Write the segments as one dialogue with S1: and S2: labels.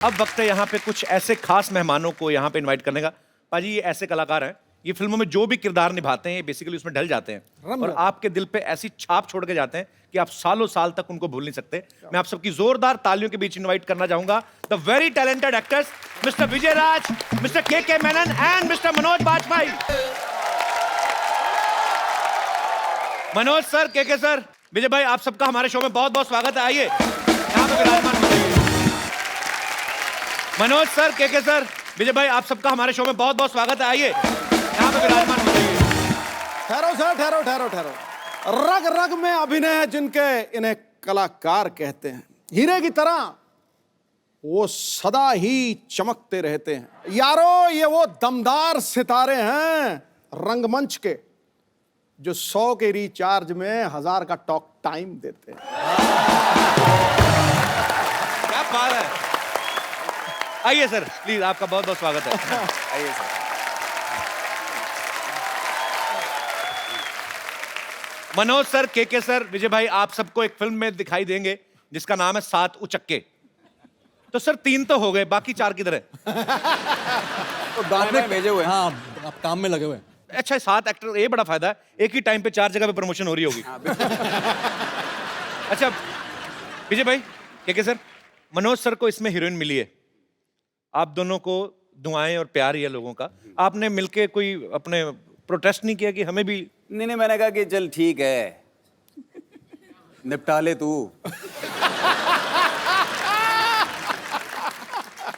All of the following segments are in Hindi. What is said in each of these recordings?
S1: अब वक्त है यहाँ पे कुछ ऐसे खास मेहमानों को यहाँ पे इनवाइट करने का। पाजी ये ऐसे कलाकार हैं, ये फिल्मों में जो भी किरदार निभाते हैं ये बेसिकली उसमें ढल जाते हैं और आपके दिल पे ऐसी छाप छोड़ के जाते हैं कि आप सालों साल तक उनको भूल नहीं सकते। मैं आप सबकी जोरदार तालियों के बीच इनवाइट करना चाहूंगा the very talented actors mister Vijay Raaz, mister K Menon and mister Manoj Bajpayee. Manoj sir, K sir, Vijay भाई, आप सबका हमारे शो में बहुत बहुत स्वागत है। आइए यहाँ पे विराजमान हो जाइए। Manoj sir, K sir, Vijay भाई, आप सबका हमारे शो में बहुत बहुत स्वागत है। आइए यहाँ पे विराजमान हो जाइए।
S2: ठहरो सर, ठहरो ठहरो ठहरो। रग रग में अभिनय है जिनके, इन्हें कलाकार कहते हैं। हीरे की तरह वो सदा ही चमकते रहते हैं। यारो ये वो दमदार सितारे हैं रंगमंच के जो 100 के रिचार्ज में 1000 का टॉक टाइम देते हैं।
S1: क्या बात है। आइए सर, प्लीज, आपका बहुत बहुत स्वागत है। आइए sir. Manoj sir, K sir, Vijay भाई, आप सबको एक फिल्म में दिखाई देंगे जिसका नाम है 7 उचक्के। तो सर 3 तो हो गए, बाकी 4 किधर है?
S2: तो दाने भेजे हुए।
S3: हाँ, आप काम में लगे हुए हैं।
S1: अच्छा, 7 एक्टर, ये बड़ा फायदा है, एक ही टाइम पे 4 जगह पे प्रमोशन हो रही होगी। अच्छा विजय भाई, के सर, मनोज सर को इसमें हीरोइन मिली है, आप दोनों को दुआएं और प्यार ही है लोगों का। आपने मिलके कोई अपने प्रोटेस्ट नहीं किया कि हमें भी?
S4: नहीं, मैंने कहा कि चल ठीक है, निपटा ले तू,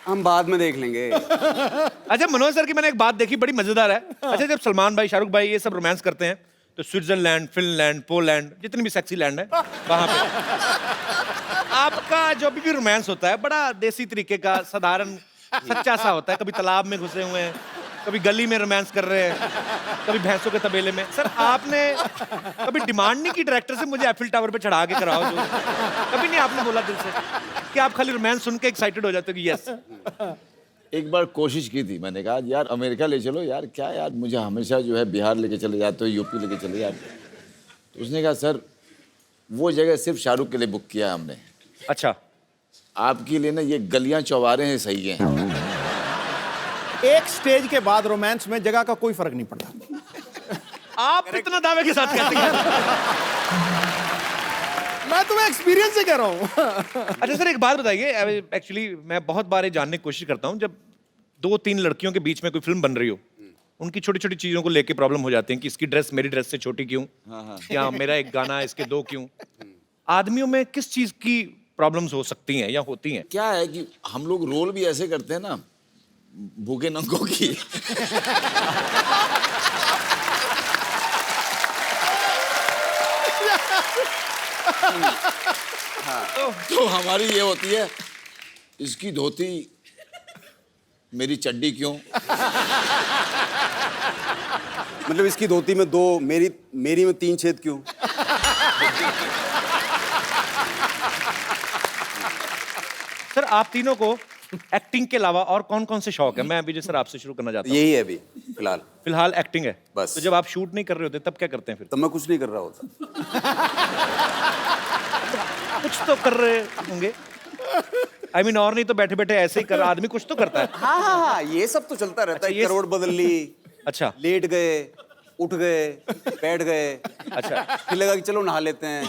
S4: हम बाद में देख लेंगे।
S1: अच्छा मनोज सर की मैंने एक बात देखी, बड़ी मजेदार है। अच्छा, जब सलमान भाई, शाहरुख भाई ये सब रोमांस करते हैं तो स्विट्जरलैंड, फिनलैंड, पोलैंड, जितनी भी सेक्सी लैंड है वहां पे आपका जो भी रोमांस होता है बड़ा देसी तरीके का, साधारण सच्चा सा होता है। कभी तालाब में घुसे हुए हैं, कभी गली में रोमांस कर रहे हैं, कभी भैंसों के तबेले में। सर आपने कभी डिमांड नहीं की डायरेक्टर से मुझे एफिल टावर पे चढ़ा के कराओ? जो कभी नहीं आपने बोला दिल से कि आप खाली रोमांस सुन के एक्साइटेड हो जाते हो कि यस?
S5: एक बार कोशिश की थी, मैंने कहा यार अमेरिका ले चलो यार, क्या यार मुझे हमेशा जो है बिहार लेके चले जाते हो, यूपी लेके चले जाते हो। तो उसने कहा सर वो जगह सिर्फ शाहरुख के लिए बुक किया है हमने।
S1: अच्छा,
S5: आपके लिए ना ये गलियां चौबारे हैं, सही हैं।
S2: एक स्टेज के बाद रोमांस में जगह का कोई फर्क नहीं पड़ता।
S1: आप इतना दावे के साथ कैसे कह रहे हैं?
S2: मैं तुम्हें एक्सपीरियंस से कह रहा हूँ।
S1: अच्छा सर, एक बात बताइए, एक्चुअली मैं बहुत बार ये जानने की कोशिश करता हूँ, जब 2-3 लड़कियों के बीच में कोई फिल्म बन रही हो, उनकी छोटी छोटी चीजों को लेके प्रॉब्लम हो जाती है कि इसकी ड्रेस मेरी ड्रेस से छोटी क्यों, या मेरा एक गाना इसके 2 क्यों। आदमियों में किस चीज की प्रॉब्लम्स हो सकती हैं या होती हैं?
S5: क्या है कि हम लोग रोल भी ऐसे करते हैं ना, भूखे नंगों की। तो हमारी ये होती है, इसकी धोती मेरी चड्डी क्यों,
S4: मतलब इसकी धोती में 2, मेरी में 3 छेद क्यों?
S1: सर आप तीनों को एक्टिंग के अलावा और कौन कौन से शौक है? मैं अभी सर आपसे शुरू करना चाहता हूँ।
S4: यही है अभी फिलहाल।
S1: फिलहाल एक्टिंग है
S4: बस।
S1: तो जब आप शूट नहीं कर रहे होते तब क्या करते हैं फिर?
S4: तब मैं कुछ नहीं कर रहा होता।
S1: कुछ तो कर रहे होंगे। I mean, और नहीं तो बैठे बैठे ऐसे ही कर, आदमी कुछ तो करता है।
S4: हाँ, ये सब तो चलता रहता है।
S1: अच्छा,
S4: करोड़ बदल ली,
S1: अच्छा,
S4: लेट गए, उठ गए, बैठ गए,
S1: अच्छा,
S4: फिर लगा कि चलो नहा लेते हैं,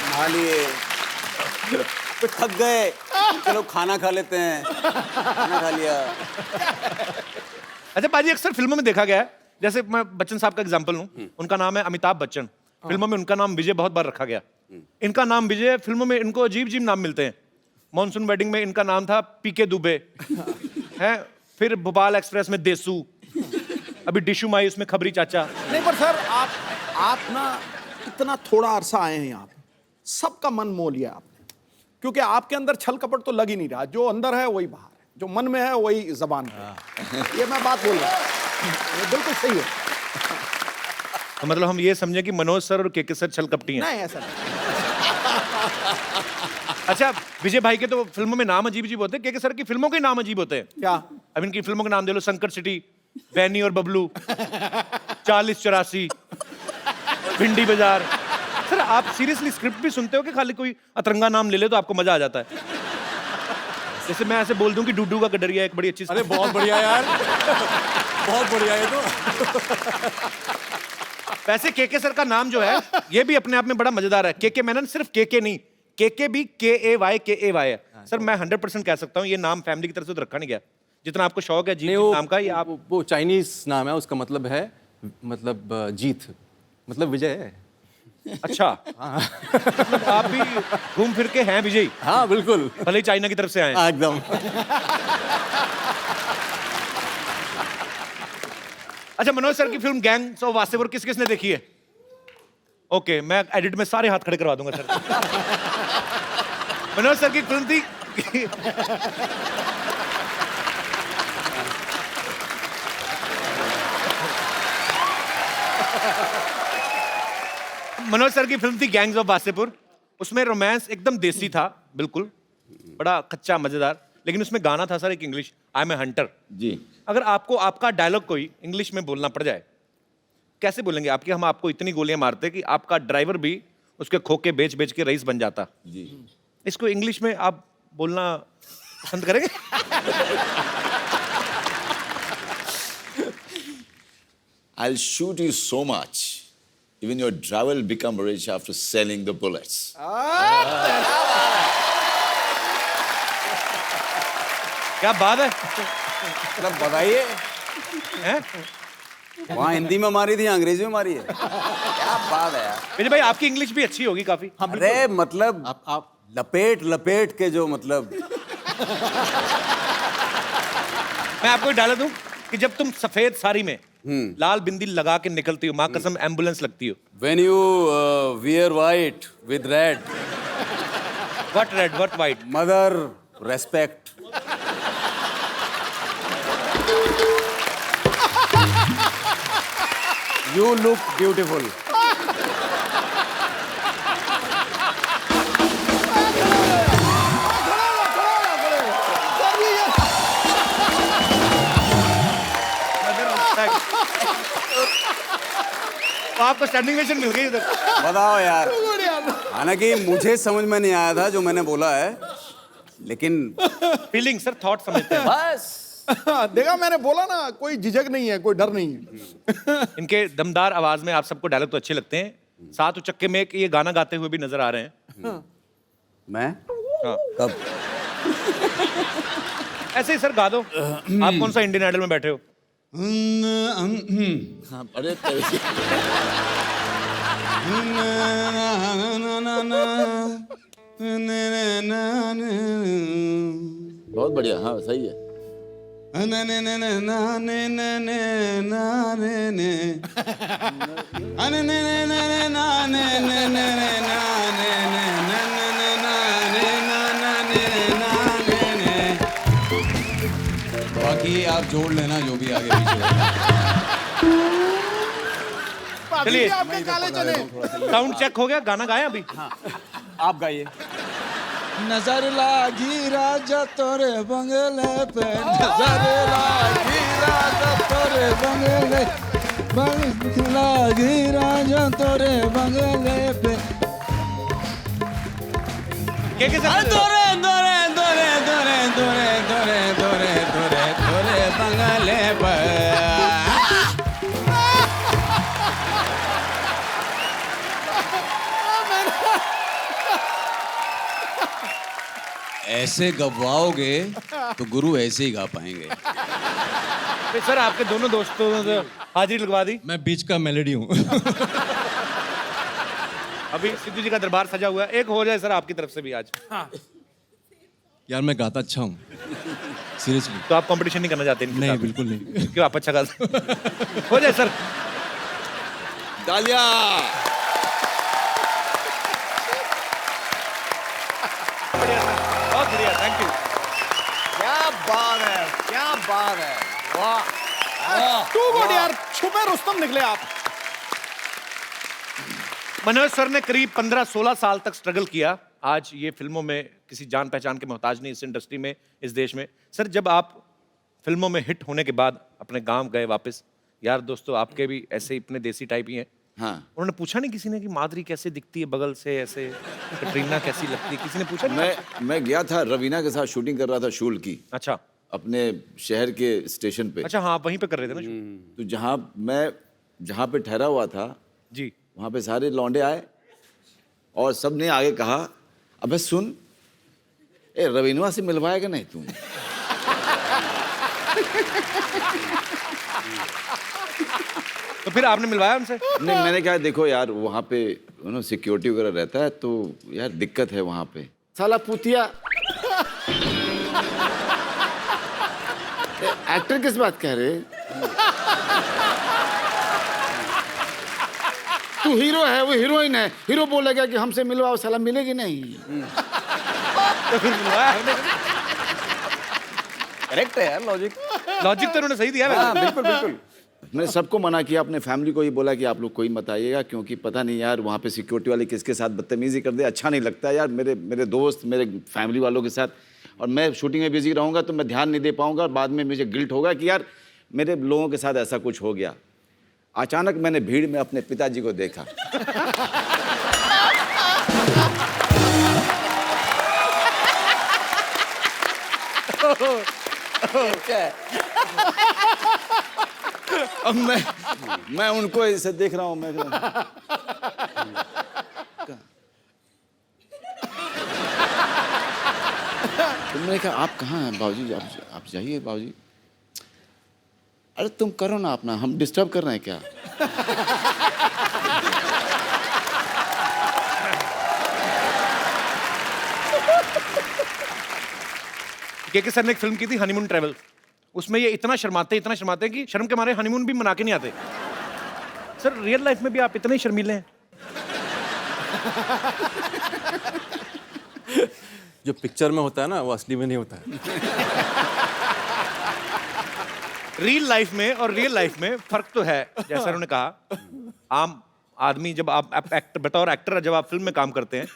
S4: नहा लिए, फिर थक गए, चलो खाना खा लेते हैं, खाना खा लिया।
S1: अच्छा पाजी, अक्सर फिल्मों में देखा गया है, जैसे मैं बच्चन साहब का एग्जांपल लूं, उनका नाम है अमिताभ बच्चन, फिल्मों में उनका नाम विजय बहुत बार रखा गया। इनका नाम विजय, फिल्मों में इनको अजीब अजीब नाम मिलते हैं। मॉनसून वेडिंग में इनका नाम था पीके दुबे है, फिर भोपाल एक्सप्रेस में देसू, अभी डिशू माई उसमें खबरी चाचा।
S2: नहीं पर सर आप ना इतना थोड़ा अरसा आए हैं यहाँ पे, सबका मन मोह लिया आपने, क्योंकि आपके अंदर छल कपट तो लग ही नहीं रहा। जो अंदर है वही बाहर है, जो मन में है वही जबान पे। ये मैं बात बोल रहा हूँ, ये बिल्कुल सही है।
S1: तो मतलब हम ये समझे कि मनोज सर और के सर छल कपटी हैं?
S2: नहीं ऐसा नहीं।
S1: अच्छा, विजय भाई के तो फिल्मों में नाम अजीब अजीब होते हैं, के सर की फिल्मों के नाम अजीब होते हैं।
S2: क्या?
S1: अब इनकी फिल्मों के नाम दे लो, संकट सिटी, बैनी और बबलू, 40-84, भिंडी बाजार। सर आप सीरियसली स्क्रिप्ट भी सुनते हो कि खाली कोई अतरंगा नाम ले ले तो आपको मजा आ जाता है? जैसे मैं ऐसे बोल दूं कि डूडू का गडरिया एक बड़ी अच्छी
S3: अरे बहुत बढ़िया यार, बहुत बढ़िया है तो।
S1: वैसे केके सर का नाम जो है ये भी अपने आप में बड़ा मजेदार है। केके मेनन सिर्फ केके नहीं, केके भी KAY है। सर मैं 100% कह सकता हूँ ये नाम फैमिली की तरफ से तो रखा नहीं गया। जितना आपको शौक है जीत नाम का, ये आप
S3: वो चाइनीज नाम है, उसका मतलब है मतलब जीत, मतलब विजय है।
S1: अच्छा मतलब आप भी घूम फिर के हैं विजयी,
S3: हाँ बिल्कुल,
S1: भले ही चाइना की तरफ से आए हैं।
S3: एकदम।
S1: अच्छा मनोज सर की फिल्म गैंग्स ऑफ वासेपुर किस किसने देखी है? ओके मैं एडिट में सारे हाथ खड़े करवा दूंगा सर। मनोज सर की फिल्म थी मनोज सर की फिल्म थी गैंग्स ऑफ वासेपुर। उसमें रोमांस एकदम देसी था, बिल्कुल बड़ा कच्चा मजेदार, लेकिन उसमें गाना था सर एक English, I am a hunter.
S5: जी।
S1: अगर आपको आपका डायलॉग कोई इंग्लिश में बोलना पड़ जाए, कैसे बोलेंगे? आपकी हम आपको इतनी गोलियां मारते कि आपका ड्राइवर भी उसके खोखे बेच बेच के रईस बन जाता।
S5: जी।
S1: इसको इंग्लिश में आप बोलना पसंद करेंगे?
S5: I'll shoot you so much, even your driver will become rich after selling the bullets.
S1: क्या बात है,
S4: मतलब बताइए,
S1: हैं?
S4: वहाँ हिंदी में मारी थी, अंग्रेजी में मारी है, क्या बात है यार।
S1: विजय भाई आपकी इंग्लिश भी अच्छी होगी काफी।
S4: अरे मतलब
S3: आप
S4: लपेट लपेट के जो मतलब
S1: मैं आपको डाला दूं कि जब तुम सफेद साड़ी में लाल बिंदी लगा के निकलती हो, माँ कसम एम्बुलेंस लगती हो।
S4: when you wear white with red,
S1: what red what white?
S4: mother respect. You look beautiful.
S1: आपको स्टैंडिंग वेशन मिल गई उधर।
S4: बताओ यार, हालांकि मुझे समझ में नहीं आया था जो मैंने बोला है, लेकिन
S1: फीलिंग सर, थॉट समझते हैं।
S4: बस
S2: देखा, मैंने बोला ना, कोई झिझक नहीं है, कोई डर नहीं है।
S1: इनके दमदार आवाज में आप सबको डायलॉग तो अच्छे लगते हैं, साथ उचक्के में एक ये गाना गाते हुए भी नजर आ रहे हैं।
S4: मैं
S1: हाँ।
S4: कब
S1: ऐसे ही सर गा दो। आप कौन सा इंडियन आइडल में बैठे हो?
S5: अरे बहुत बढ़िया, हाँ सही है।
S3: बाकी आप जोड़ लेना जो भी आगे पीछे
S1: चलिए।
S2: आपके काले चने।
S1: साउंड चेक हो गया, गाना गाया अभी?
S4: आप गाइए।
S3: नजर लागी राजा तोरे बंगले पे, नजर लागी राजा तोरे बंगले, लागी राजा तोरे बंगले पे।
S1: के सर?
S3: तोरे तोरे तोरे तोरे तोरे तोरे तोरे तोरे तोरे बंगले पे। ऐसे गवाओगे तो गुरु ऐसे ही गा पाएंगे।
S1: फिर सर आपके दोनों दोस्तों ने हाजिरी लगवा दी।
S3: मैं बीच का मेलोडी हूँ।
S1: अभी सिद्धू जी का दरबार सजा हुआ है, एक हो जाए सर आपकी तरफ से भी आज।
S3: यार मैं गाता अच्छा हूँ, सीरियसली।
S1: तो आप कंपटीशन नहीं करना चाहते इनके
S3: नहीं
S1: साथ?
S3: बिल्कुल नहीं।
S1: क्यों, आप अच्छा गाते हो जाए सर।
S5: तालियां।
S1: बहुत बढ़िया, थैंक यू।
S4: क्या बात है, क्या बात है, वाह।
S2: टू गुड यार, छुपे रुस्तम निकले आप।
S1: मनोज सर ने करीब 15-16 साल तक स्ट्रगल किया। आज ये फिल्मों में किसी जान पहचान के मोहताज नहीं, इस इंडस्ट्री में, इस देश में। सर जब आप फिल्मों में हिट होने के बाद अपने गांव गए वापस, यार दोस्तों आपके भी ऐसे ही इतने देसी टाइप ही हैं,
S5: हाँ।
S1: उन्होंने पूछा नहीं किसी ने कि माधुरी कैसे दिखती है बगल से ऐसे, कटरीना कैसी लगती है, किसी ने पूछा नहीं?
S5: मैं गया था रवीना के साथ शूटिंग कर रहा था शूल की
S1: अच्छा
S5: अपने शहर के स्टेशन पे।
S1: अच्छा, हाँ वहीं पे कर रहे थे ना shoot?
S5: तो जहाँ पे ठहरा हुआ था
S1: जी।
S5: वहाँ पे सारे लौंडे आए और सब ने आगे कहा, अबे सुन, ए रवीना से मिलवाएगा नहीं तुम?
S1: तो फिर आपने मिलवाया उनसे?
S5: नहीं, मैंने कहा देखो यार वहाँ पे सिक्योरिटी वगैरह रहता है तो यार दिक्कत है वहाँ पे। साला पुतिया, एक्टर किस बात कह रहे? तू हीरो है, वो हीरोइन है, हीरो बोलेगा कि हमसे मिलवाओ, साला मिलेगी नहीं।
S1: तो फिर मिलवाया आपने?
S4: करेक्ट है यार लॉजिक।
S1: लॉजिक तो उन्होंने सही दिया
S4: हाँ
S1: वैसे।
S4: बिल्कुल बिल्कुल।
S5: मैंने सबको मना किया, अपने फैमिली को ही बोला कि आप लोग कोई मत आइएगा, क्योंकि पता नहीं यार वहाँ पे सिक्योरिटी वाले किसके साथ बदतमीजी कर दे, अच्छा नहीं लगता यार। मेरे दोस्त, मेरे फैमिली वालों के साथ, और मैं शूटिंग में बिजी रहूँगा तो मैं ध्यान नहीं दे पाऊँगा, और बाद में मुझे गिल्ट होगा कि यार मेरे लोगों के साथ ऐसा कुछ हो गया। अचानक मैंने भीड़ में अपने पिताजी को देखा। अब मैं उनको ऐसे देख रहा हूँ, मैं तुमने कहा आप कहाँ हैं बाबूजी? आप जाइए बाबूजी। अरे तुम करो ना अपना, हम डिस्टर्ब कर रहे हैं क्या?
S1: के सर ने एक फिल्म की थी हनीमून ट्रैवल, उसमें ये इतना शर्माते हैं कि शर्म के मारे हनीमून भी मना के नहीं आते। सर रियल लाइफ में भी आप इतने ही शर्मीले हैं?
S3: जो पिक्चर में होता है ना वो असली में नहीं होता है।
S1: रियल लाइफ में और रियल लाइफ में फर्क तो है, जैसा उन्होंने कहा। आम आदमी जब आप एक्टर, बतौर एक्टर जब आप फिल्म में काम करते हैं,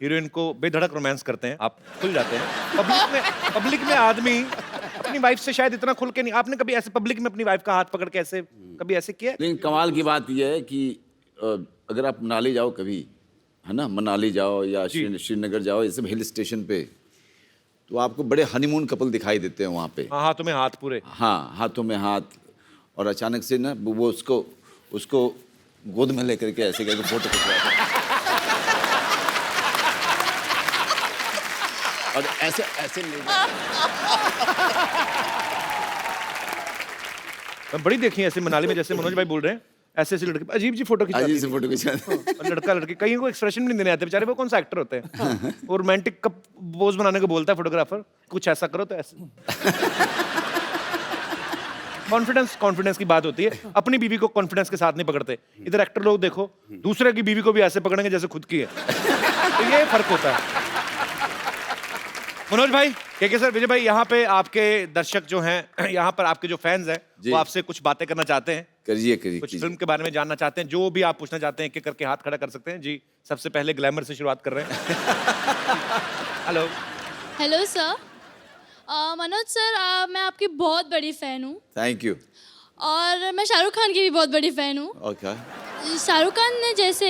S1: हीरोइन को बेधड़क रोमांस करते हैं, आप खुल जाते हैं। पब्लिक में आदमी अपनी वाइफ से शायद इतना खुल के नहीं। आपने कभी ऐसे पब्लिक में अपनी वाइफ का हाथ पकड़ के ऐसे कभी ऐसे किया?
S5: लेकिन कमाल की बात यह है कि अगर आप मनाली जाओ कभी, है ना, मनाली जाओ या श्रीनगर जाओ, ये सब हिल स्टेशन पे, तो आपको बड़े हनीमून कपल दिखाई देते हैं वहाँ पे।
S1: हाँ, हाथों में हाथ पूरे।
S5: हाँ, हाथों में हाथ, और अचानक से ना वो उसको गोद में लेकर के ऐसे करके फोटो खिंचवाते हैं। और ऐसे
S1: बड़ी देखी है ऐसे मनाली में, जैसे मनोज भाई बोल रहे हैं, ऐसे ऐसे लड़के अजीब जी फोटो खिंचाते
S5: अजीब से फोटो खिंचाते हैं।
S1: और लड़का लड़की कहीं को एक्सप्रेशन नहीं देने आते बेचारे। वो कौन सा एक्टर होते हैं? वो रोमांटिक का पोज बनाने को बोलता है फोटोग्राफर, कुछ ऐसा करो तो ऐसे। कॉन्फिडेंस की बात होती है। अपनी बीवी को कॉन्फिडेंस के साथ नहीं पकड़ते। इधर एक्टर लोग देखो, दूसरे की बीवी को भी ऐसे पकड़ेंगे जैसे खुद की है। तो ये फर्क होता है। मनोज भाई, के सर, विजय भाई, यहाँ पे आपके दर्शक जो हैं, यहाँ पर आपके जो फैंस हैं, वो आपसे कुछ बातें करना चाहते हैं।
S5: करिए
S1: कुछ फिल्म के बारे में जानना चाहते हैं, जो भी आप पूछना चाहते हैं, एक करके हाथ खड़ा कर सकते हैं। जी, सबसे पहले ग्लैमर से शुरुआत कर रहे हैं। Hello.
S6: Hello sir. Manoj sir, मैं आपकी बहुत बड़ी फ़ैन हूँ।
S5: Thank you.
S6: और मैं शाहरुख खान की भी बहुत बड़ी फ़ैन हूँ।
S5: ओके।
S6: शाहरुख खान ने जैसे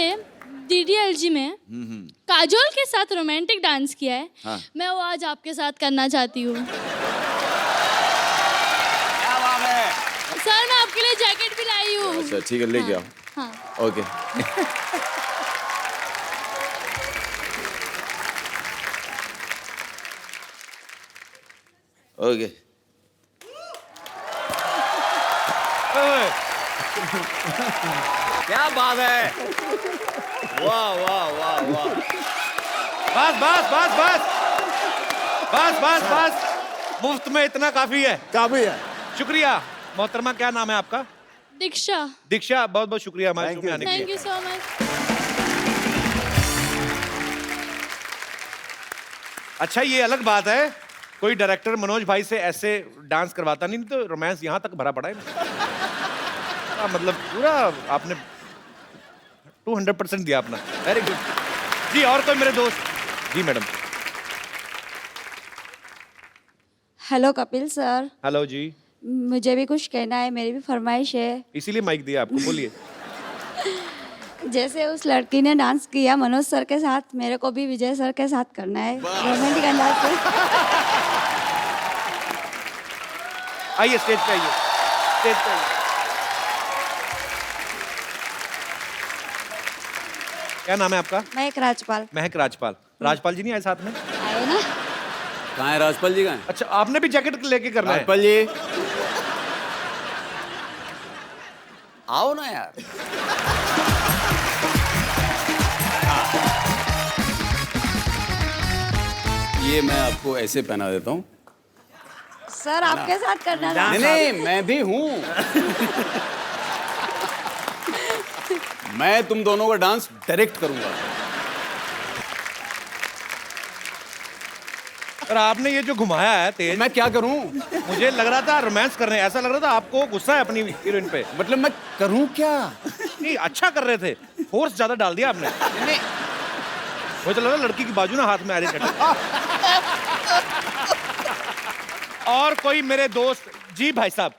S6: DDLG में काजोल के साथ रोमांटिक डांस किया है,
S5: हाँ।
S6: मैं वो आज आपके साथ करना चाहती हूँ। सर, मैं आपके लिए जैकेट भी लाई हूँ।
S5: अच्छा ठीक है, लेके आओ।
S6: हाँ।
S5: ओके। ओके।
S4: क्या बात है, वाह वाह वाह वाह।
S1: बस मुफ्त में इतना काफी है।
S2: काफी है।
S1: शुक्रिया। मोहतरमा, क्या नाम है आपका?
S6: दीक्षा।
S1: दीक्षा, बहुत बहुत शुक्रिया हमारे शो में आने के
S6: थैंक
S1: लिए।
S6: You so much.
S1: अच्छा, ये अलग बात है, कोई डायरेक्टर मनोज भाई से ऐसे डांस करवाता नहीं, तो रोमांस यहाँ तक भरा पड़ा है। मतलब पूरा आपने 200% दिया अपना। वेरी गुड जी। और कोई मेरे दोस्त? जी madam.
S7: Hello Kapil sir,
S1: hello जी।
S7: मुझे भी कुछ कहना है, मेरी भी फरमाइश है।
S1: इसीलिए माइक दिया आपको, बोलिए।
S7: जैसे उस लड़की ने डांस किया मनोज सर के साथ, मेरे को भी विजय सर के साथ करना है रोमांटिक अंदाज से।
S1: आइए स्टेज पे आइए, स्टेज पे आइए। क्या नाम है आपका?
S7: महक राजपाल।
S1: महक राजपाल। राजपाल जी नहीं आए साथ में?
S7: आए ना?
S4: कहाँ है राजपाल जी? कहाँ है
S1: अच्छा, आपने भी जैकेट लेके करना है?
S4: राजपाल जी? आओ ना यार। ये मैं आपको ऐसे पहना देता हूँ।
S7: सर आपके साथ करना था।
S4: नहीं नहीं, मैं भी हूँ। मैं तुम दोनों का डांस डायरेक्ट करूंगा।
S1: और आपने ये जो घुमाया है तेज,
S4: मैं क्या करूं?
S1: मुझे लग रहा था रोमांस कर रहे हैं, ऐसा लग रहा था आपको गुस्सा है अपनी हीरोइन पे।
S4: मतलब मैं करूं क्या?
S1: नहीं, अच्छा कर रहे थे, फोर्स ज्यादा डाल दिया आपने।
S4: नहीं,
S1: मुझे लग रहा लड़की की बाजू ना हाथ में आ रही है। और कोई मेरे दोस्त जी? भाई साहब,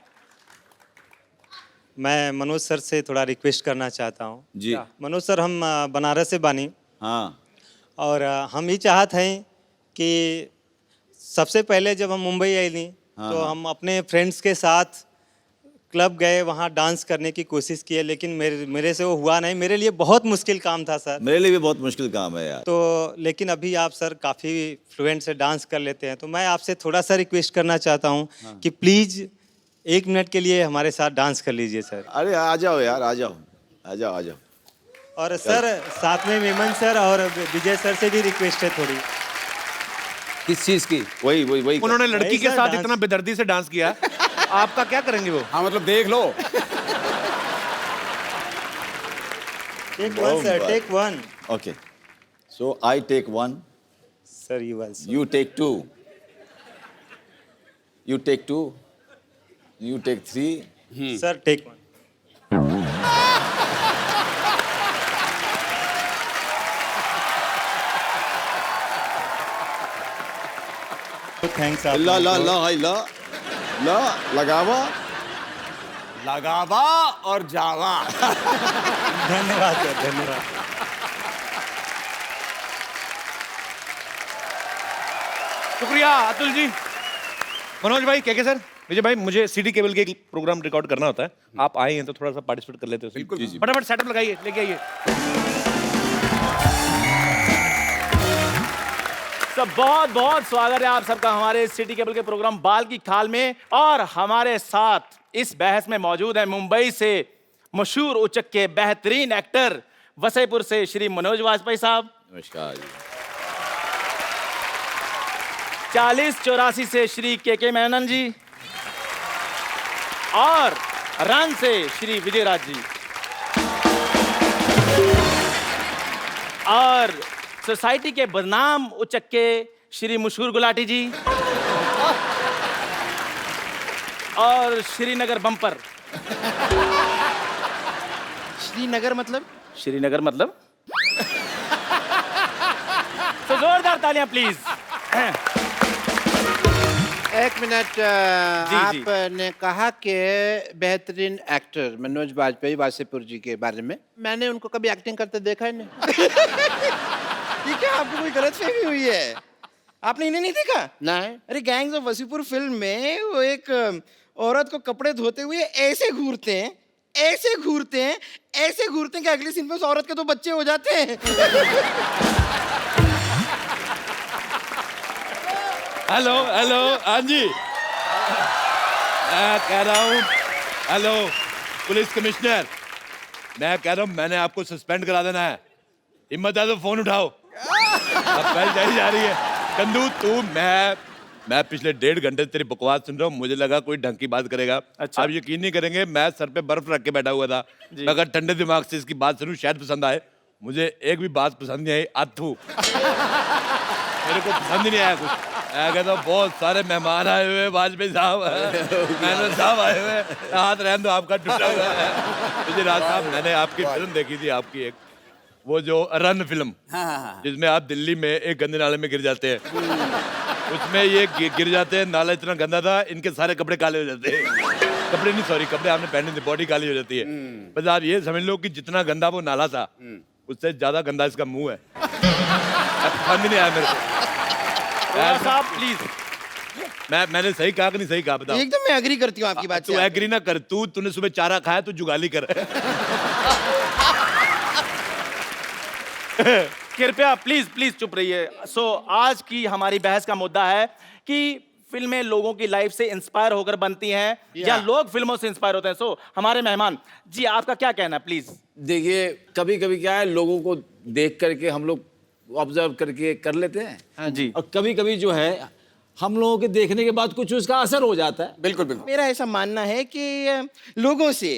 S8: मैं मनोज सर से थोड़ा रिक्वेस्ट करना चाहता हूँ।
S5: जी।
S8: मनोज सर, हम बनारस से बानी
S5: हाँ।
S8: और हम ये चाहते हैं कि सबसे पहले जब हम मुंबई आई थी तो हम अपने फ्रेंड्स के साथ क्लब गए, वहाँ डांस करने की कोशिश किए, लेकिन मेरे से वो हुआ नहीं। मेरे लिए बहुत मुश्किल काम था सर।
S5: मेरे लिए भी बहुत मुश्किल काम है यार।
S8: तो लेकिन अभी आप सर काफ़ी फ्लुएंट से डांस कर लेते हैं, तो मैं आपसे थोड़ा सा रिक्वेस्ट करना चाहता हूँ कि प्लीज़ 1 मिनट के लिए हमारे साथ डांस कर लीजिए सर।
S5: अरे आ जाओ यार, आ जाओ, आ जाओ, आ जाओ।
S8: और सर साथ में मेमन सर और विजय सर से भी रिक्वेस्ट है थोड़ी।
S4: किस चीज की?
S5: वही
S1: उन्होंने लड़की
S8: वही
S1: के
S8: सर,
S1: साथ
S8: डांस।
S1: इतना बेदर्दी से डांस किया, आपका क्या करेंगे वो?
S4: हाँ मतलब देख लो।
S8: Take one sir, take one.
S5: Okay, so I take 1,
S8: sir you also.
S5: you take 2, you take 2, you take 3.
S8: Sir take one. Thanks आप
S5: ला ला ला हाय ला ला लगावा।
S4: लगावा और जावा।
S8: धन्यवाद सर, धन्यवाद।
S1: शुक्रिया अतुल जी। मनोज भाई, के सर, विजय भाई, मुझे सीडी केबल के एक प्रोग्राम रिकॉर्ड करना होता है, आप आए हैं तो थोड़ा सा पार्टिसिपेट कर लेते हो।
S4: बिल्कुल।
S1: फटाफट सेटअप लगाइए, लेके आइए।
S9: सब बहुत बहुत स्वागत है आप सबका हमारे सिटी केबल के प्रोग्राम बाल की खाल में। और हमारे साथ इस बहस में मौजूद है मुंबई से मशहूर उचक के बेहतरीन एक्टर, वसईपुर से श्री मनोज वाजपेयी साहब,
S5: नमस्कार जी।
S9: 4084 से श्री के मेनन जी, और रन से श्री विजय राज जी, और सोसाइटी के बदनाम उचक के श्री मशहूर गुलाटी जी, और श्रीनगर बम्पर।
S1: श्रीनगर मतलब?
S9: श्रीनगर मतलब तो जोरदार तालियां प्लीज।
S10: एक मिनट,
S9: जी।
S10: आपने कहा कि बेहतरीन एक्टर मनोज वाजपेयी वासेपुर जी के बारे में, मैंने उनको कभी एक्टिंग करते देखा ही नहीं।
S11: ये क्या आपको कोई गलतफहमी हुई है? आपने इन्हें नहीं देखा?
S10: नहीं।
S11: अरे गैंग्स ऑफ वसीपुर फिल्म में वो एक औरत को कपड़े धोते हुए ऐसे घूरते हैं, ऐसे घूरते हैं, ऐसे घूरते हैं कि अगले सीन में उस औरत के 2 बच्चे हो जाते हैं।
S1: हेलो हेलो, हाँ जी, मैं कह रहा हूँ, हेलो पुलिस कमिश्नर, मैं कह रहा हूँ मैंने आपको सस्पेंड करा देना है। हिम्मत है तो फोन उठाओ। अब पहले जाई जा रही है। कंदू तू, मैं पिछले 1.5 घंटे से तेरी बकवास सुन रहा हूँ, मुझे लगा कोई ढंग की बात करेगा।
S9: अच्छा।
S1: आप यकीन नहीं करेंगे, मैं सर पे बर्फ रख के बैठा हुआ था, मैं अगर ठंडे दिमाग से इसकी बात सुनूं शायद पसंद आए। मुझे एक भी बात पसंद नहीं आई। अथू मेरे को पसंद ही नहीं आया कुछ। मैं कहता हूँ बहुत सारे मेहमान आए हुए, वाजपेयी साहब, मैनन साहब आए हुए, हाथ रहने दो, आपका टूटा हुआ है। मुझे राज साहब, मैंने आपकी फिल्म देखी थी, आपकी एक वो जो रन फिल्म, जिसमें आप दिल्ली में एक गंदे नाले में गिर जाते हैं, उसमें ये गिर जाते हैं, नाला इतना गंदा था इनके सारे कपड़े काले हो जाते हैं। कपड़े नहीं, सॉरी, कपड़े आपने पहने थे, बॉडी काली हो जाती है। बस आप ये समझ लो कि जितना गंदा वो नाला था, उससे ज्यादा गंदा इसका मुंह है। पसंद ही नहीं आया मेरे को।
S9: अरोड़ा साहब प्लीज।
S1: मैंने सही कहा कि नहीं सही कहा, बताओ।
S11: एकदम मैं एग्री करती हूँ आपकी बात
S1: तू
S11: से।
S1: एग्री ना कर, तूने सुबह चारा खाया, तू जुगाली कर।
S9: कृपया प्लीज प्लीज चुप रहिए। सो आज की हमारी बहस का मुद्दा है कि फिल्में लोगों की लाइफ से इंस्पायर होकर बनती हैं या लोग फिल्मों से इंस्पायर होते हैं। सो हमारे मेहमान जी, आपका क्या कहना है प्लीज?
S5: देखिए, कभी कभी क्या है, लोगों को देख करके हम लोग ऑब्जर्व करके कर लेते हैं।
S9: हाँ जी।
S5: और कभी कभी जो है हम लोगों के देखने के बाद कुछ उसका असर हो जाता है।
S4: बिल्कुल बिल्कुल।
S11: मेरा ऐसा मानना है कि लोगों से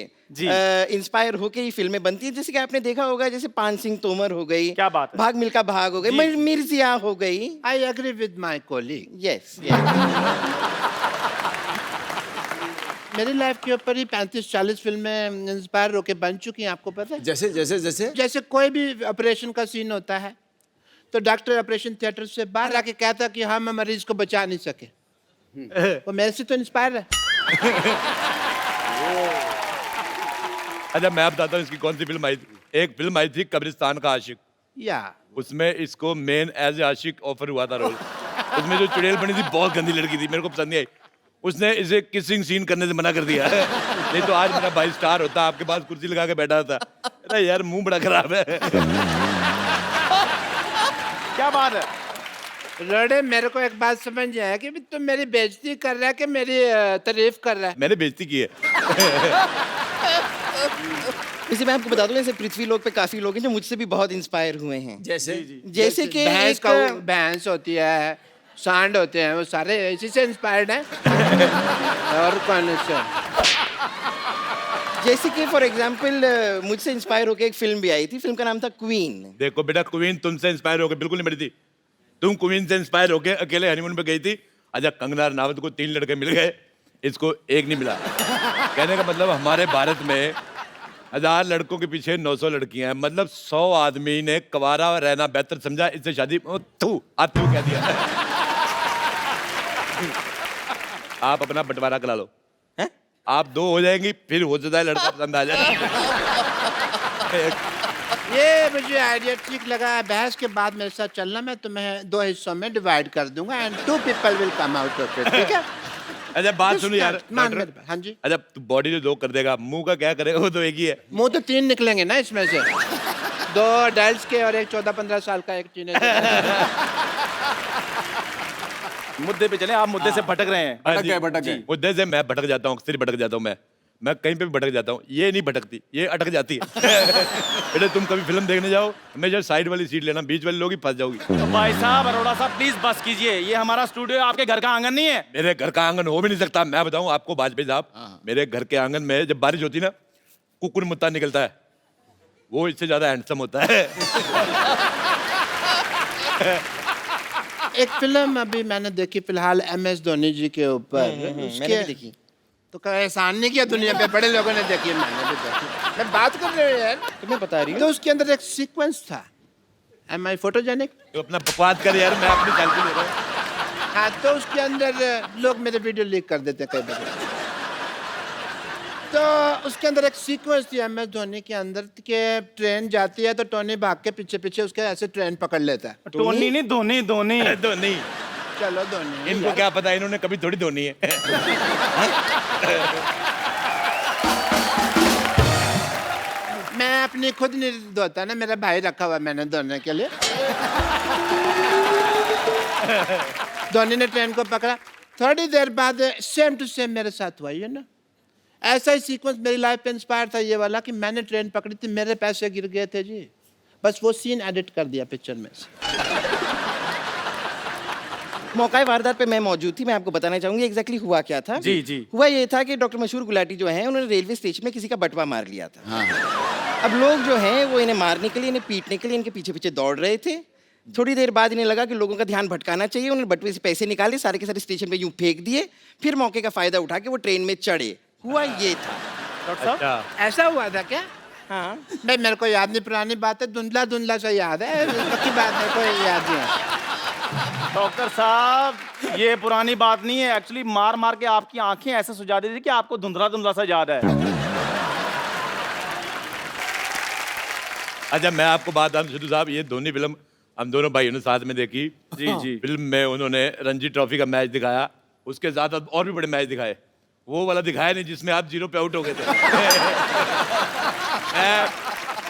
S11: इंस्पायर होके ही फिल्में बनती है। जैसे कि आपने देखा होगा, जैसे पान सिंह तोमर हो गई,
S9: क्या बात है,
S11: भाग मिल्खा भाग हो गई, मिर्जिया हो गई।
S10: I agree with my colleague.
S11: Yes.
S10: मेरी लाइफ के ऊपर ही 35-40 फिल्में इंस्पायर होके बन चुकी हैं, आपको पता है?
S5: जैसे जैसे जैसे
S10: जैसे कोई भी ऑपरेशन का सीन होता है तो डॉक्टर ऑपरेशन थिएटर से बाहर आके कहता कि हम मरीज को बचा नहीं सके, वो मेरे से तो इंस्पायर है।
S1: अच्छा, मैं बताता हूँ इसकी कौन सी फिल्म आई थी। एक फिल्म आई थी कब्रिस्तान का आशिक,
S10: या
S1: उसमें इसको मेन एज ए आशिक ऑफर हुआ था रोल। उसमें जो चुड़ैल बनी थी, बहुत गंदी लड़की थी, मेरे को पसंद नहीं आई। उसने इसे किसिंग सीन करने से मना कर दिया। नहीं तो आज मेरा भाई स्टार होता, आपके पास कुर्सी लगा के बैठा था। अरे यार, मुंह बड़ा खराब है।
S9: क्या बात है?
S10: रड़े, मेरे को एक बात समझ आया कि तुम मेरी बेइज्जती कर रहा है कि मेरी तारीफ कर रहा है?
S1: मैंने बेइज्जती की है।
S11: वैसे मैं आपको बता दूं, ऐसे पृथ्वी लोक पे काफी लोग हैं जो मुझसे भी बहुत इंस्पायर हुए हैं। जैसे कि
S10: भैंस का भैंस होती है, सांड होते हैं, वो सारे इसी से इंस्पायर्ड हैं। और कौन से?
S11: जैसे कि फॉर एग्जांपल मुझसे इंस्पायर होकर एक फिल्म भी आई थी, फिल्म का नाम था क्वीन।
S1: देखो बेटा, क्वीन तुमसे इंस्पायर होकर बिल्कुल नहीं बनी थी। तुम क्वीन से इंस्पायर होकर अकेले हनीमून पे गई थी। अच्छा, कंगना रनावत को 3 लड़के मिल गए, इसको एक नहीं मिला। कहने का मतलब हमारे भारत में 1000 लड़कों के पीछे 900 लड़कियां हैं। मतलब 100 आदमी ने कवारा रहना बेहतर समझा, इससे शादी तू कह दिया। आप अपना बंटवारा करा लो, आप 2 हो जाएंगी, फिर हो जाता है लड़का पसंद आ जाए।
S10: ये मुझे आइडिया ठीक लगा। बहस के बाद मेरे साथ चलना, मैं तुम्हें 2 हिस्सों में डिवाइड कर दूंगा and 2 people will come out of it, ठीक है?
S1: अच्छा, बात सुनो यार।
S10: हाँ जी।
S1: अच्छा, तू बॉडी तो 2 कर देगा, मुंह का क्या करेगा? वो तो एक ही है।
S10: मुंह तो 3 निकलेंगे ना इसमें से, 2 अडल्ट्स के और एक 14-15 साल का, एक टीनेजर।
S9: मुद्दे पे चले, आप मुद्दे से भटक रहे हैं।
S4: भटक गए।
S1: मुद्दे से मैं भटक जाता हूँ, अक्सर ही भटक जाता हूँ मैं कहीं पे भी भटक जाता हूँ। ये नहीं भटकती, ये अटक जाती है। बेटे, तुम कभी फिल्म देखने जाओ, हमेशा साइड वाली सीट लेना, बीच वाले लोग ही फंस जाओगी।
S9: तो भाई साहब, अरोड़ा साहब प्लीज बस कीजिए। ये हमारा स्टूडियो, आपके घर का आंगन नहीं है।
S1: मेरे घर का आंगन हो भी नहीं सकता। मैं बताऊं आपको वाजपेयी साहब, मेरे घर के आंगन में जब बारिश होती ना, कुकुर मुत्ता निकलता है, वो इससे ज्यादा हैंडसम होता है।
S10: एक फिल्म अभी मैंने देखी फिलहाल MS धोनी जी के ऊपर।
S11: मैंने भी देखी।
S10: तो कोई एहसान नहीं किया दुनिया पे, बड़े लोगों ने देखी, मैंने भी देखी। मैं बात कर रही हूँ यार,
S11: तुम्हें बता रही हूँ।
S10: तो उसके अंदर एक सीक्वेंस था, Am I photogenic?
S1: तो अपना बकवास कर यार, मैं अपनी सेल्फी ले रहा हूँ।
S10: हाँ, तो उसके अंदर लोग मेरे वीडियो लीक कर देते हैं कई बार। तो उसके अंदर एक सीक्वेंस थी MS धोनी के अंदर के ट्रेन जाती है तो टोनी भाग के पीछे पीछे उसके ऐसे ट्रेन पकड़ लेता है।
S9: टोनी नहीं, धोनी धोनी
S1: धोनी।
S10: चलो धोनी।
S1: इनको क्या पता, इन्होंने कभी थोड़ी धोनी है।
S10: मैं अपनी खुद नहीं धोता ना, मेरा भाई रखा हुआ मैंने धोने के लिए। धोनी ने ट्रेन को पकड़ा, थोड़ी देर बाद सेम टू सेम मेरे साथ हुआ, ना ऐसा ही सीक्वेंस मेरी लाइफ पे इंस्पायर था ये वाला कि मैंने ट्रेन पकड़ी थी, मेरे पैसे गिर गए थे जी, बस वो सीन एडिट कर दिया पिक्चर में से।
S11: मौका वारदात पे मैं मौजूद थी, मैं आपको बताना चाहूंगी एग्जैक्टली हुआ क्या था।
S9: जी जी।
S11: हुआ ये था कि डॉक्टर मशहूर गुलाटी जो हैं, उन्होंने रेलवे स्टेशन में किसी का बटवा मार लिया था। हाँ। अब लोग जो हैं वो इन्हें मारने के लिए, इन्हें पीटने के लिए इनके पीछे पीछे दौड़ रहे थे। थोड़ी देर बाद इन्हें लगा कि लोगों का ध्यान भटकाना चाहिए, उन्होंने बटवे से पैसे निकाले, सारे के सारे स्टेशन पे यूं फेंक दिए, फिर मौके का फायदा उठा के वो ट्रेन में चढ़े। हुआ ये था।
S9: डॉक्टर साहब,
S10: ऐसा हुआ था क्या?
S11: हाँ
S10: भाई मेरे को याद नहीं, पुरानी बात है, धुंधला धुंधला सा याद है, बाकी बात मेरे को याद नहीं है।
S9: डॉक्टर साहब ये पुरानी बात नहीं है, एक्चुअली मार मार के आपकी आंखें ऐसे सुझा दी थी कि आपको धुंधला धुंधला सा याद है।
S1: अच्छा मैं आपको बात बताऊं सिद्धू साहब, ये धोनी फिल्म हम दोनों भाइयों ने साथ में देखी।
S9: जी जी।
S1: फिल्म में उन्होंने रणजी ट्रॉफी का मैच दिखाया, उसके साथ और भी बड़े मैच दिखाए, वो वाला दिखाया नहीं जिसमें आप 0 पे आउट हो गए थे।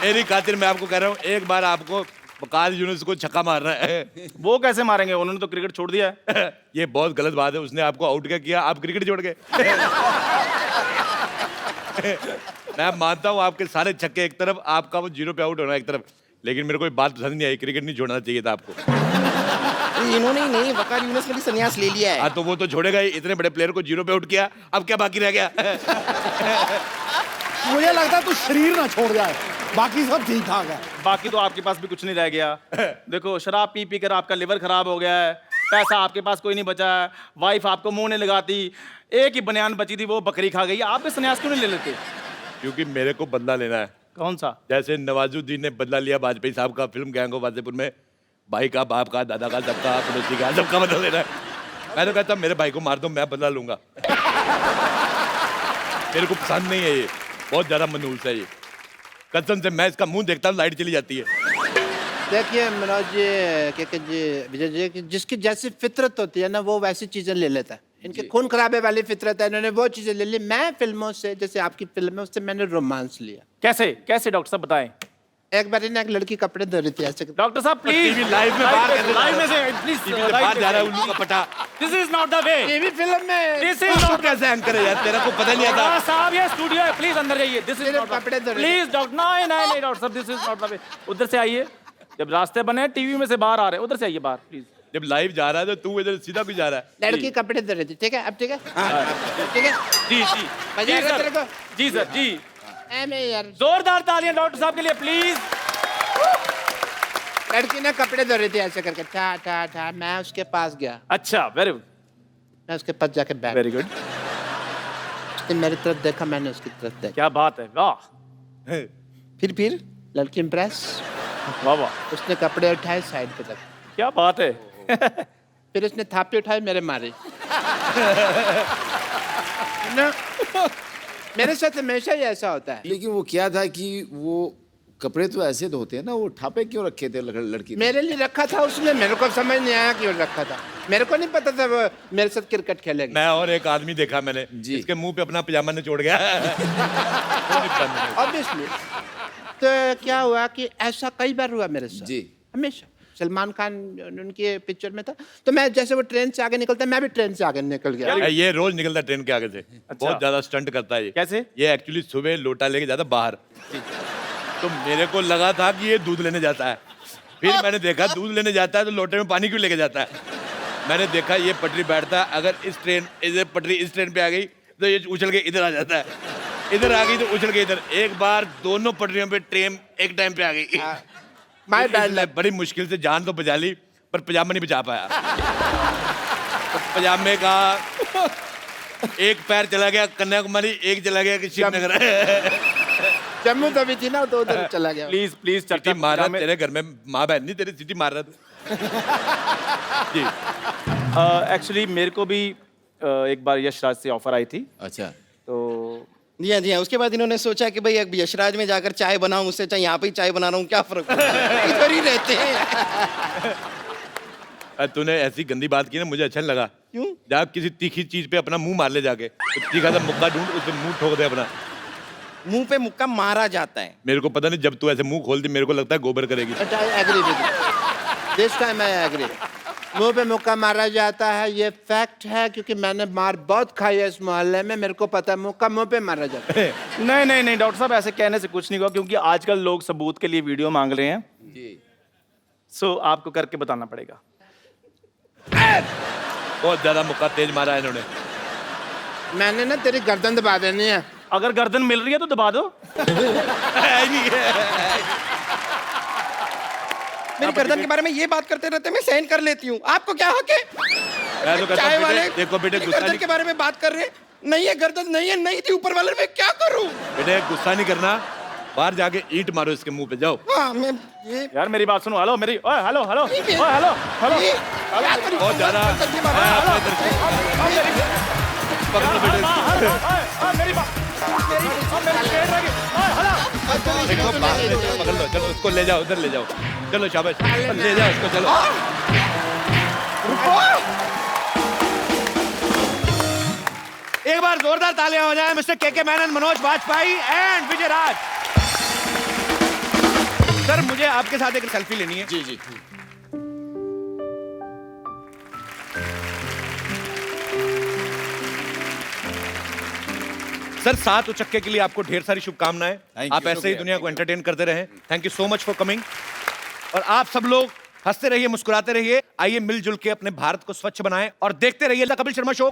S1: मेरी खातिर मैं आपको कह रहा हूँ, एक बार आपको वकास यूनुस को छक्का मारना है।
S9: वो कैसे मारेंगे, उन्होंने तो क्रिकेट छोड़ दिया है।
S1: ये बहुत गलत बात है, उसने आपको आउट क्या किया, आप क्रिकेट छोड़ गए। मैं मानता हूँ आपके सारे छक्के एक तरफ, आपका वो 0 पे आउट होना एक तरफ, लेकिन मेरे को एक बात पसंद नहीं आई, क्रिकेट नहीं छोड़ना चाहिए था आपको।
S11: इन्होंने ही नहीं, वकार यूनुस ने भी संन्यास ले लिया है।
S1: हाँ तो वो तो छोड़ेगा ही, इतने बड़े प्लेयर को 0 पे आउट किया, अब क्या बाकी रह गया।
S2: मुझे लगता है तू शरीर ना छोड़ जाए, बाकी सब ठीक ठाक है।
S9: बाकी तो आपके पास भी कुछ नहीं रह गया। देखो शराब पी पी कर आपका लिवर खराब हो गया है, पैसा आपके पास कोई नहीं बचा है, वाइफ आपको मुंह नहीं लगाती, एक ही बनियान बची थी वो बकरी खा गई। आप भी संन्यास क्यों नहीं ले लेते?
S1: क्योंकि मेरे को बदला लेना है।
S9: कौन सा?
S1: जैसे नवाजुद्दीन ने बदला लिया वाजपेयी साहब का फिल्म गैंग ऑफ वासेपुर में, भाई का, बाप का, दादा का, सबका, पड़ोसी का, सबका बदला लेना है। मैं तो कहता मेरे भाई को मार दो, मैं बदला लूंगा। मेरे को पसंद नहीं है ये, बहुत ज्यादा मनहूस है ये, कसम से मैं इसका मुंह देखता हूँ लाइट चली जाती है।
S10: देखिए मनोज जी, जी विजय जी, कि जिसकी जैसी फितरत होती है ना वो वैसी चीजें ले लेता है। इनके खून खराबे वाली फितरत है, इन्होंने वो चीजें ले ली। मैं फिल्मों से, जैसे आपकी फिल्म है उससे मैंने रोमांस लिया।
S9: कैसे कैसे डॉक्टर साहब बताएं।
S10: एक बार ना एक लड़की कपड़े धो रही थी ऐसे।
S9: डॉक्टर साहब प्लीज
S1: लाइव में बाहर
S9: लाइव में से प्लीज
S1: बाहर जा रहा है उल्लू का पटा।
S9: This is not the way.
S10: TV film में
S9: दिस इज नॉट
S1: कैसे एंकर है यार, तेरा को पता नहीं आता।
S9: साहब ये स्टूडियो है, प्लीज अंदर जाइए। दिस इज नॉट
S10: कपड़े धो रहे
S9: प्लीज डॉक्टर नहीं नहीं नहीं डॉक्टर साहब, this is not the way. उधर से आइए, जब रास्ते बने टीवी में से बाहर आ रहे हैं, उधर से आइए बाहर प्लीज।
S1: जब लाइव जा रहा है तो तू इधर सीधा भी जा रहा है।
S10: लड़की कपड़े धो रही थी, ठीक है अब ठीक है, ठीक है
S9: जी जी
S10: मजा
S9: जी
S10: आएगा तेरे
S9: सर,
S10: को?
S9: जी सर जी।
S10: मैं यार
S9: जोरदार तालियां डॉक्टर साहब के लिए प्लीज।
S10: लड़की ना कपड़े धो रही थी ऐसे करके, ठा ठा ठा। मैं उसके पास गया,
S9: अच्छा वेरी गुड
S10: मैं उसके पास जाके बैठ,
S9: वेरी गुड।
S10: उसने मेरी तरफ देखा, मैंने उसकी तरफ देखा।
S9: क्या बात है, वाह
S10: फिर लड़की इम्प्रेस,
S9: वाह वाह,
S10: उसने कपड़े उठाए साइड पे रख।
S9: क्या बात है।
S10: फिर उसने थापी उठाई मेरे मारे ना। मेरे साथ हमेशा ही ऐसा होता है।
S5: लेकिन वो क्या था कि वो कपड़े तो ऐसे धोते हैं ना, वो ठापे क्यों रखे थे लड़की ने?
S10: मेरे लिए रखा था उसने, मेरे को समझ नहीं आया क्यों रखा था। मेरे को नहीं पता था वो मेरे साथ क्रिकेट खेलेगी।
S1: मैं और एक आदमी देखा मैंने, इसके मुंह पे अपना पजामा निचोड़ गया।
S10: ऑब्वियसली। तो क्या हुआ कि ऐसा कई बार हुआ मेरे साथ
S5: जी,
S10: हमेशा। सलमान खान उनके पिक्चर में था, तो मैं जैसे वो ट्रेन से आगे निकलता मैं भी ट्रेन से आगे निकल गया।
S1: ये रोज निकलता ट्रेन के आगे से। बहुत ज्यादा स्टंट करता है ये।
S9: कैसे?
S1: ये एक्चुअली सुबह लोटा लेके जाता बाहर, तो मेरे को लगा था कि ये दूध लेने जाता है। फिर मैंने देखा दूध लेने जाता है तो लोटे में पानी क्यों लेके जाता है। मैंने देखा ये पटरी बैठता है, अगर इस पटरी इस ट्रेन पे आ गई तो ये उछल के इधर आ जाता है, इधर आ गई तो उछल के इधर। एक बार दोनों पटरियों पे ट्रेन एक टाइम पे आ गई।
S10: My bad luck.
S1: बड़ी मुश्किल से जान तो बचा ली, पर पजामा नहीं बचा पाया। तो पजामे का एक पैर चला गया कन्याकुमारी, एक चला गया कि श्रीनगर।
S10: जम्मू तभी थी ना, तो उधर चला गया।
S9: प्लीज प्लीज
S1: सिटी मार रहा तेरे घर में, माँ बहन नहीं तेरी सिटी मार रहा तू। जी
S9: एक्चुअली मेरे को भी एक बार यशराज से ऑफर आई थी,
S5: अच्छा।
S9: तो
S11: जी हाँ जी हाँ। उसके बाद इन्होंने सोचा कि भाई अब यशराज में जाकर चाय बनाऊं, उससे चाहे यहाँ पे ही चाय बना रहा हूँ, क्या फर्क पड़ता है, इधर ही रहते हैं।
S1: तूने ऐसी गंदी बात की ना, मुझे अच्छा नहीं लगा।
S11: क्यों?
S1: जा किसी तीखी चीज पे अपना मुंह मार ले जाके, तो तीखा सा मुक्का ढूंढ, उस पे मुंह ठोक दे अपना।
S11: मुंह पे मुक्का मारा जाता है।
S1: मेरे को पता नहीं, जब तू ऐसे मुंह खोलती मेरे को लगता है गोबर करेगी।
S10: But I agree with you. This time I agree. मुंह पे मुक्का मारा जाता है, ये फैक्ट है, क्योंकि मैंने मार बहुत खाई है इस मोहल्ले में, मेरे को पता है मुक्का मुंह पे मारा जाता है।
S9: नहीं नहीं नहीं डॉक्टर साहब, ऐसे कहने से कुछ नहीं हुआ, क्योंकि आजकल लोग सबूत के लिए वीडियो मांग रहे हैं जी। सो आपको करके बताना पड़ेगा।
S1: बहुत ज्यादा मुक्का तेज मारा है इन्होंने।
S10: मैंने ना तेरी गर्दन दबा देनी है।
S9: अगर गर्दन मिल रही है तो दबा दो।
S11: मेरी गर्दन के बारे में ये बात करते रहते मैं सहन कर लेती हूँ, आपको क्या हक है?
S1: मैं तो कहता
S11: चाय
S1: हूं,
S11: वाले
S1: देखो बेटे, गुस्सा
S11: गर्दन
S1: नहीं,
S11: के बारे में बात कर रहे हैं, नहीं है गर्दन, नहीं है, नहीं थी ऊपर वाले, मैं क्या करूँ?
S1: बेटे गुस्सा नहीं करना, बाहर जाके ईंट मारो इसके मुंह पे, जाओ।
S11: हाँ मैं ये
S9: यार मेरी बात सुनो, हेलो मेरी, ओए हेलो हेलो, ओए हेलो हेलो,
S1: बहुत ज्यादा पकड़ लो बेटे,
S9: मेरी बात,
S1: देखो बाहर ले जाओ, पकड़ लो, चलो उसको ले जाओ, उधर ले जाओ, चलो शाबाश, ले जाओ उसको, चलो। एक बार जोरदार तालियां हो जाए mister K Menon, Manoj Bajpayee and Vijay Raaz. Sir मुझे आपके साथ एक सेल्फी लेनी है।
S5: जी जी।
S1: सर 7 उचक्के के लिए आपको ढेर सारी शुभकामनाएं।
S5: Thank
S1: आप
S5: you,
S1: ऐसे ही
S5: शुक्रिया,
S1: दुनिया को
S5: thank you.
S1: एंटरटेन करते रहें। Thank you so much for coming. और आप सब लोग हंसते रहिए, मुस्कुराते रहिए। आइए मिलजुल के अपने भारत को स्वच्छ बनाएं और देखते रहिए द कपिल शर्मा शो।